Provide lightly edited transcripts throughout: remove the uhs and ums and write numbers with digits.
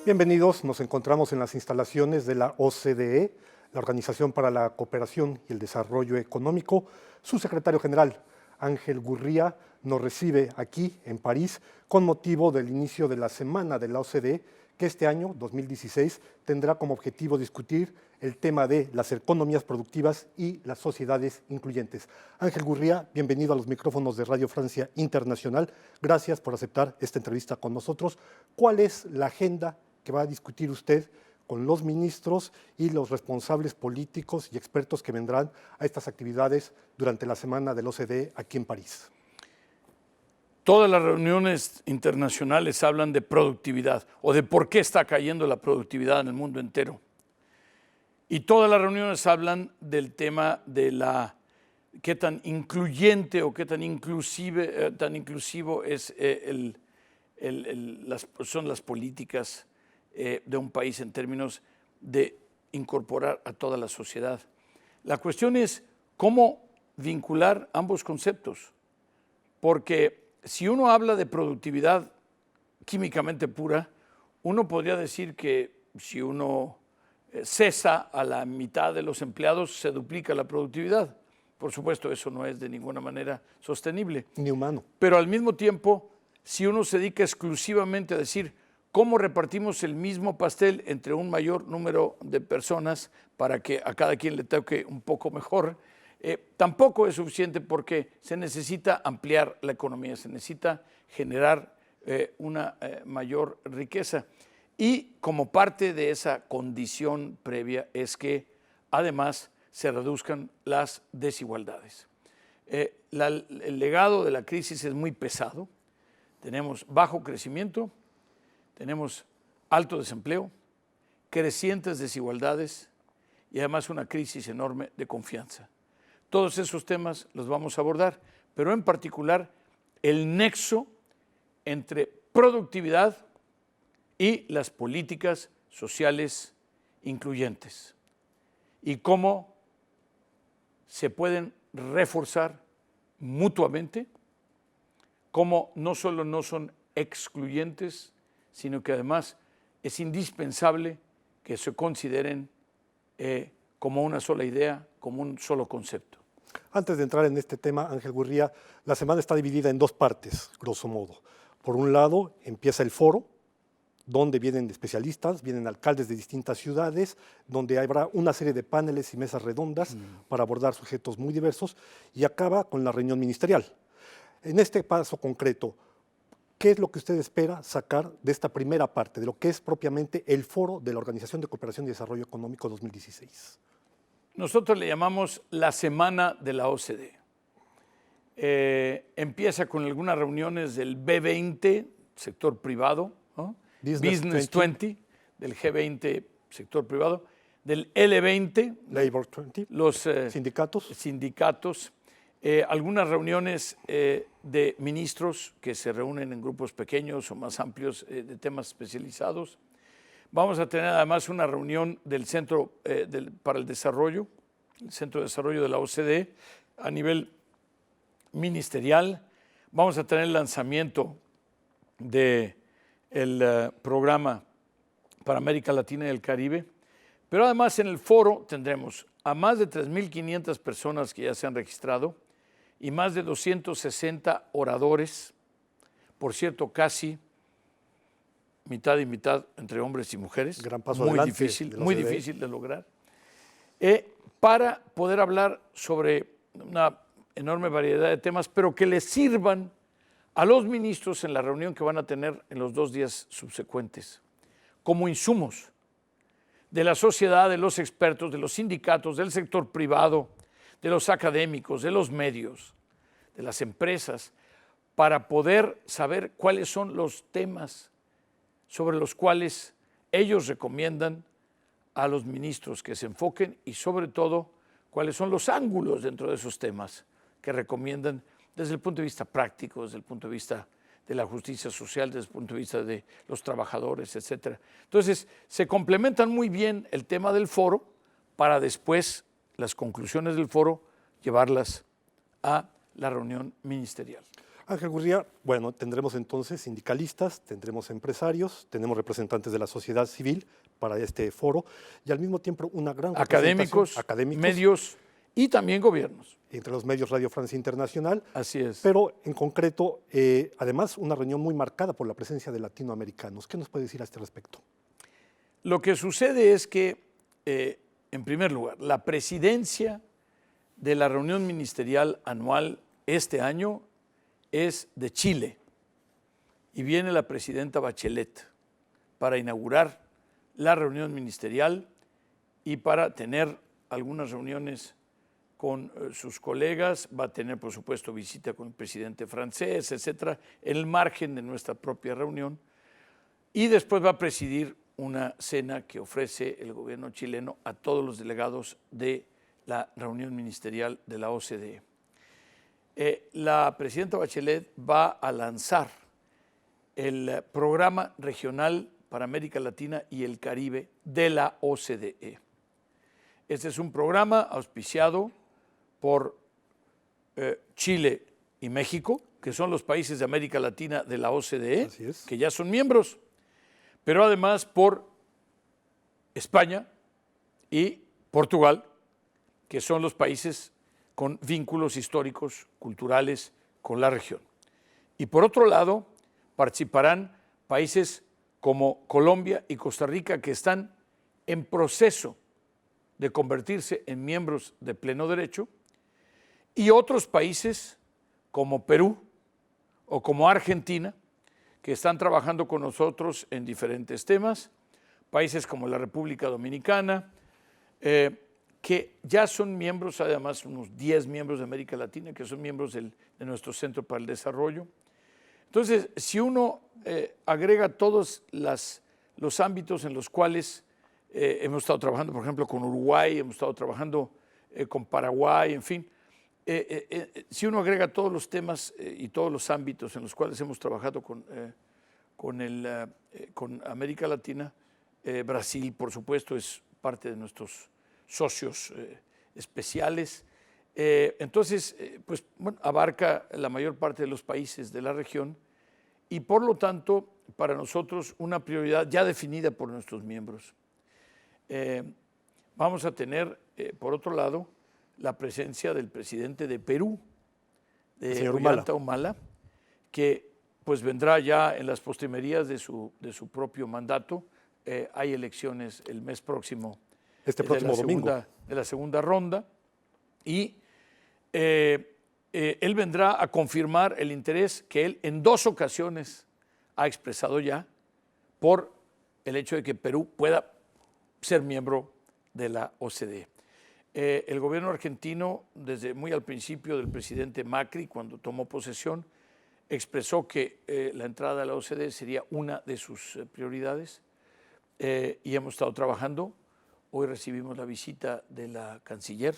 Bienvenidos, nos encontramos en las instalaciones de la OCDE, la Organización para la Cooperación y el Desarrollo Económico. Su secretario general, Ángel Gurría, nos recibe aquí en París con motivo del inicio de la Semana de la OCDE, que este año, 2016, tendrá como objetivo discutir el tema de las economías productivas y las sociedades incluyentes. Ángel Gurría, bienvenido a los micrófonos de Radio Francia Internacional. Gracias por aceptar esta entrevista con nosotros. ¿Cuál es la agenda que va a discutir usted con los ministros y los responsables políticos y expertos que vendrán a estas actividades durante la Semana del OCDE aquí en París? Todas las reuniones internacionales hablan de productividad o de por qué está cayendo la productividad en el mundo entero. Y todas las reuniones hablan del tema de qué tan incluyente o qué tan inclusivo es son las políticas de un país en términos de incorporar a toda la sociedad. La cuestión es cómo vincular ambos conceptos, porque si uno habla de productividad químicamente pura, uno podría decir que si uno cesa a la mitad de los empleados, se duplica la productividad. Por supuesto, eso no es de ninguna manera sostenible. Ni humano. Pero al mismo tiempo, si uno se dedica exclusivamente a decir cómo repartimos el mismo pastel entre un mayor número de personas para que a cada quien le toque un poco mejor, tampoco es suficiente, porque se necesita ampliar la economía, se necesita generar una mayor riqueza. Y como parte de esa condición previa es que además se reduzcan las desigualdades. El legado de la crisis es muy pesado. Tenemos bajo crecimiento, tenemos alto desempleo, crecientes desigualdades y además una crisis enorme de confianza. Todos esos temas los vamos a abordar, pero en particular el nexo entre productividad y las políticas sociales incluyentes y cómo se pueden reforzar mutuamente, cómo no solo no son excluyentes, sino que además es indispensable que se consideren como una sola idea, como un solo concepto. Antes de entrar en este tema, Ángel Gurría, la semana está dividida en dos partes, grosso modo. Por un lado, empieza el foro, donde vienen especialistas, vienen alcaldes de distintas ciudades, donde habrá una serie de paneles y mesas redondas para abordar sujetos muy diversos, y acaba con la reunión ministerial. En este paso concreto, ¿qué es lo que usted espera sacar de esta primera parte, de lo que es propiamente el foro de la Organización de Cooperación y Desarrollo Económico 2016? Nosotros le llamamos la Semana de la OCDE. Empieza con algunas reuniones del B20, sector privado, ¿no? Business 20, del G20, sector privado, del L20, Labor 20, los sindicatos, algunas reuniones de ministros que se reúnen en grupos pequeños o más amplios de temas especializados. Vamos a tener además una reunión del Centro para el Desarrollo, el Centro de Desarrollo de la OCDE, a nivel ministerial. Vamos a tener el lanzamiento del programa para América Latina y el Caribe. Pero además en el foro tendremos a más de 3.500 personas que ya se han registrado y más de 260 oradores, por cierto, casi mitad y mitad entre hombres y mujeres. Gran paso muy adelante difícil, difícil de lograr, para poder hablar sobre una enorme variedad de temas, pero que les sirvan a los ministros en la reunión que van a tener en los 2 días subsecuentes, como insumos de la sociedad, de los expertos, de los sindicatos, del sector privado, de los académicos, de los medios, de las empresas, para poder saber cuáles son los temas sobre los cuales ellos recomiendan a los ministros que se enfoquen, y sobre todo cuáles son los ángulos dentro de esos temas que recomiendan desde el punto de vista práctico, desde el punto de vista de la justicia social, desde el punto de vista de los trabajadores, etc. Entonces, se complementan muy bien el tema del foro para después las conclusiones del foro llevarlas a la reunión ministerial. Ángel Gurría, bueno, tendremos entonces sindicalistas, tendremos empresarios, tenemos representantes de la sociedad civil para este foro y al mismo tiempo una gran representación Académicos, medios y también gobiernos. Entre los medios Radio Francia Internacional. Así es. Pero en concreto, además, una reunión muy marcada por la presencia de latinoamericanos. ¿Qué nos puede decir a este respecto? Lo que sucede es que, en primer lugar, la presidencia de la reunión ministerial anual este año es de Chile y viene la presidenta Bachelet para inaugurar la reunión ministerial y para tener algunas reuniones con sus colegas, va a tener por supuesto visita con el presidente francés, etcétera, en el margen de nuestra propia reunión, y después va a presidir una cena que ofrece el gobierno chileno a todos los delegados de la reunión ministerial de la OCDE. La presidenta Bachelet va a lanzar el programa regional para América Latina y el Caribe de la OCDE. Este es un programa auspiciado por Chile y México, que son los países de América Latina de la OCDE, que ya son miembros, pero además por España y Portugal, que son los países con vínculos históricos, culturales con la región. Y por otro lado, participarán países como Colombia y Costa Rica, que están en proceso de convertirse en miembros de pleno derecho, y otros países como Perú o como Argentina, que están trabajando con nosotros en diferentes temas, países como la República Dominicana, que ya son miembros, además unos 10 miembros de América Latina, que son miembros de nuestro Centro para el Desarrollo. Entonces, si uno agrega todos los ámbitos en los cuales hemos estado trabajando, por ejemplo, con Uruguay, hemos estado trabajando con Paraguay, en fin, si uno agrega todos los temas y todos los ámbitos en los cuales hemos trabajado con América Latina, Brasil, por supuesto, es parte de nuestros socios especiales. Entonces, pues, bueno, abarca la mayor parte de los países de la región y, por lo tanto, para nosotros una prioridad ya definida por nuestros miembros. Vamos a tener, por otro lado, la presencia del presidente de Perú, de Ollanta Humala, que pues vendrá ya en las postrimerías de su propio mandato. Hay elecciones el mes próximo, próximo domingo, de la segunda ronda, y él vendrá a confirmar el interés que él en 2 ocasiones ha expresado ya por el hecho de que Perú pueda ser miembro de la OCDE. El gobierno argentino, desde muy al principio del presidente Macri, cuando tomó posesión, expresó que la entrada a la OCDE sería una de sus prioridades, y hemos estado trabajando. Hoy recibimos la visita de la canciller,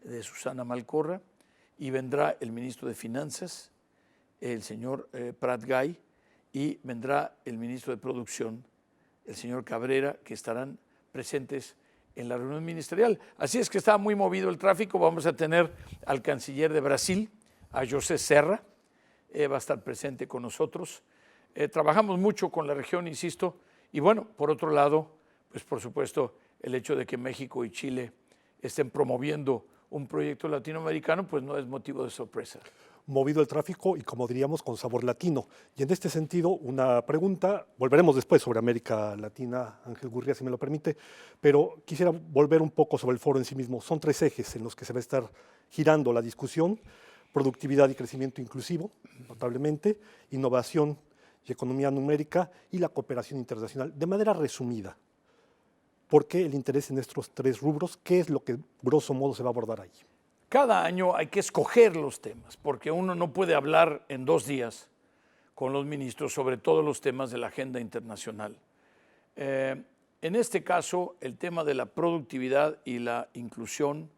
de Susana Malcorra, y vendrá el ministro de Finanzas, el señor Prat Gay, y vendrá el ministro de Producción, el señor Cabrera, que estarán presentes en la reunión ministerial. Así es que está muy movido el tráfico. Vamos a tener al canciller de Brasil, a José Serra, va a estar presente con nosotros. Trabajamos mucho con la región, insisto, y bueno, por otro lado, pues por supuesto, el hecho de que México y Chile estén promoviendo un proyecto latinoamericano, pues no es motivo de sorpresa. Movido el tráfico y, como diríamos, con sabor latino. Y en este sentido, una pregunta, volveremos después sobre América Latina, Ángel Gurría, si me lo permite, pero quisiera volver un poco sobre el foro en sí mismo. Son 3 ejes en los que se va a estar girando la discusión: productividad y crecimiento inclusivo, notablemente, innovación y economía numérica, y la cooperación internacional. De manera resumida, ¿por qué el interés en estos 3 rubros? ¿Qué es lo que, grosso modo, se va a abordar ahí? Cada año hay que escoger los temas, porque uno no puede hablar en 2 días con los ministros sobre todos los temas de la agenda internacional. En este caso, el tema de la productividad y la inclusión,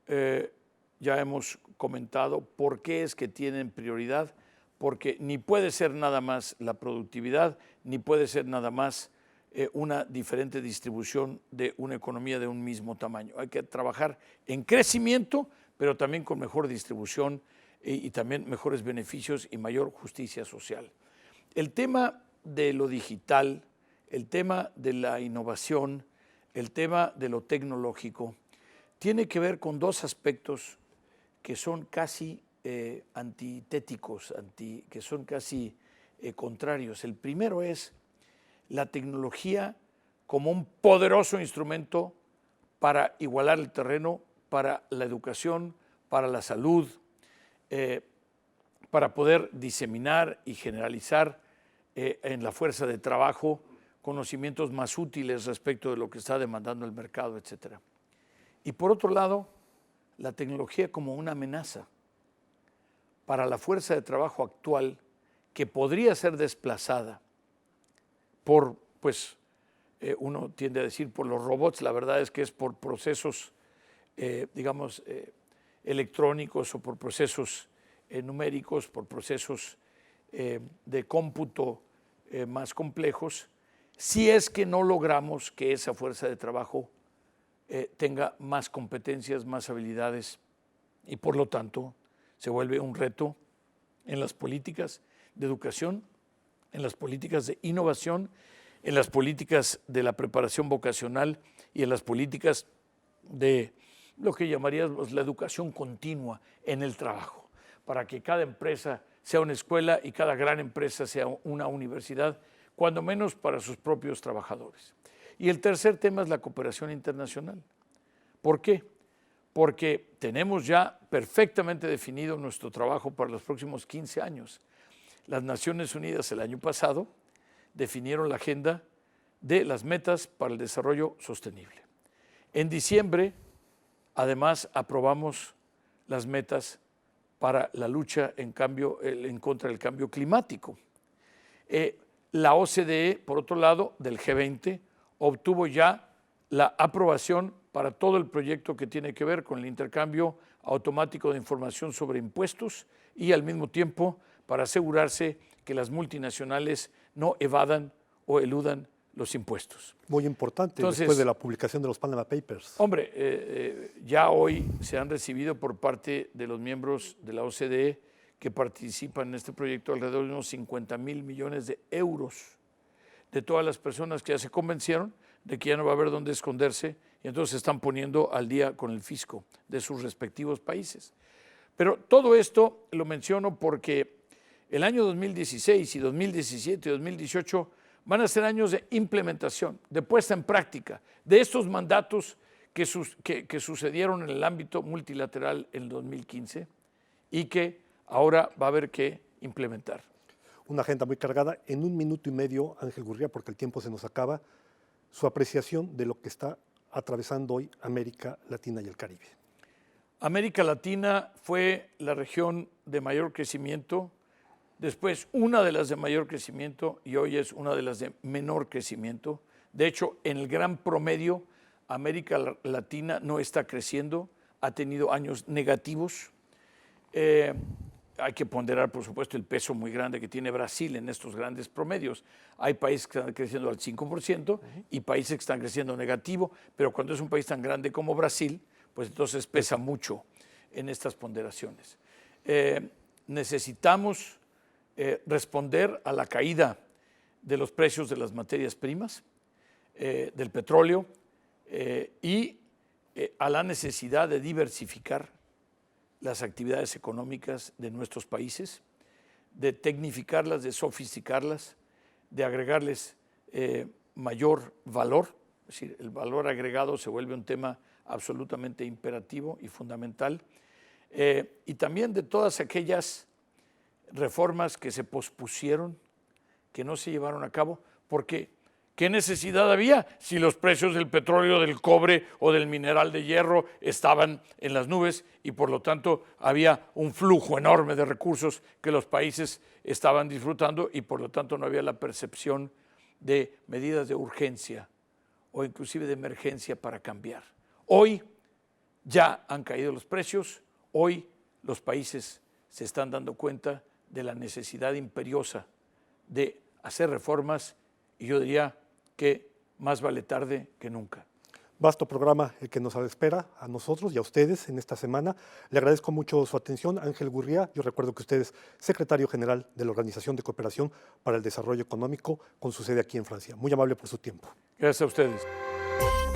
ya hemos comentado por qué es que tienen prioridad, porque ni puede ser nada más la productividad, ni puede ser nada más una diferente distribución de una economía de un mismo tamaño. Hay que trabajar en crecimiento, pero también con mejor distribución y también mejores beneficios y mayor justicia social. El tema de lo digital, el tema de la innovación, el tema de lo tecnológico, tiene que ver con dos aspectos que son casi antitéticos, que son casi contrarios. El primero es la tecnología como un poderoso instrumento para igualar el terreno, para la educación, para la salud, para poder diseminar y generalizar en la fuerza de trabajo conocimientos más útiles respecto de lo que está demandando el mercado, etc. Y por otro lado, la tecnología como una amenaza para la fuerza de trabajo actual que podría ser desplazada por, uno tiende a decir por los robots, la verdad es que es por procesos, electrónicos o por procesos numéricos, por procesos de cómputo más complejos, si es que no logramos que esa fuerza de trabajo tenga más competencias, más habilidades y por lo tanto se vuelve un reto en las políticas de educación, en las políticas de innovación, en las políticas de la preparación vocacional y en las políticas de lo que llamaríamos la educación continua en el trabajo, para que cada empresa sea una escuela y cada gran empresa sea una universidad, cuando menos para sus propios trabajadores. Y el tercer tema es la cooperación internacional. ¿Por qué? Porque tenemos ya perfectamente definido nuestro trabajo para los próximos 15 años. Las Naciones Unidas el año pasado definieron la agenda de las metas para el desarrollo sostenible. En diciembre, además, aprobamos las metas para la lucha en contra del cambio climático. La OCDE, por otro lado, del G20, obtuvo ya la aprobación para todo el proyecto que tiene que ver con el intercambio automático de información sobre impuestos y al mismo tiempo para asegurarse que las multinacionales no evadan o eludan los impuestos. Muy importante. Entonces, después de la publicación de los Panama Papers. Hombre, ya hoy se han recibido por parte de los miembros de la OCDE que participan en este proyecto alrededor de unos 50,000 millones de euros de todas las personas que ya se convencieron de que ya no va a haber dónde esconderse y entonces se están poniendo al día con el fisco de sus respectivos países. Pero todo esto lo menciono porque el año 2016 y 2017 y 2018 van a ser años de implementación, de puesta en práctica de estos mandatos que sucedieron en el ámbito multilateral en el 2015 y que ahora va a haber que implementar. Una agenda muy cargada. En 1 minuto y medio, Ángel Gurría, porque el tiempo se nos acaba, su apreciación de lo que está atravesando hoy América Latina y el Caribe. América Latina fue la región de mayor crecimiento, después una de las de mayor crecimiento y hoy es una de las de menor crecimiento. De hecho, en el gran promedio, América Latina no está creciendo, ha tenido años negativos. Hay que ponderar, por supuesto, el peso muy grande que tiene Brasil en estos grandes promedios. Hay países que están creciendo al 5% y países que están creciendo negativo, pero cuando es un país tan grande como Brasil, pues entonces pesa mucho en estas ponderaciones. Necesitamos responder a la caída de los precios de las materias primas, del petróleo y a la necesidad de diversificar las actividades económicas de nuestros países, de tecnificarlas, de sofisticarlas, de agregarles mayor valor. Es decir, el valor agregado se vuelve un tema absolutamente imperativo y fundamental. Y también de todas aquellas reformas que se pospusieron, que no se llevaron a cabo, porque ¿qué necesidad había si los precios del petróleo, del cobre o del mineral de hierro estaban en las nubes y por lo tanto había un flujo enorme de recursos que los países estaban disfrutando y por lo tanto no había la percepción de medidas de urgencia o inclusive de emergencia para cambiar? Hoy ya han caído los precios, hoy los países se están dando cuenta de la necesidad imperiosa de hacer reformas y yo diría que más vale tarde que nunca. Vasto programa el que nos espera a nosotros y a ustedes en esta semana. Le agradezco mucho su atención, Ángel Gurría. Yo recuerdo que usted es secretario general de la Organización de Cooperación para el Desarrollo Económico con su sede aquí en Francia. Muy amable por su tiempo. Gracias a ustedes.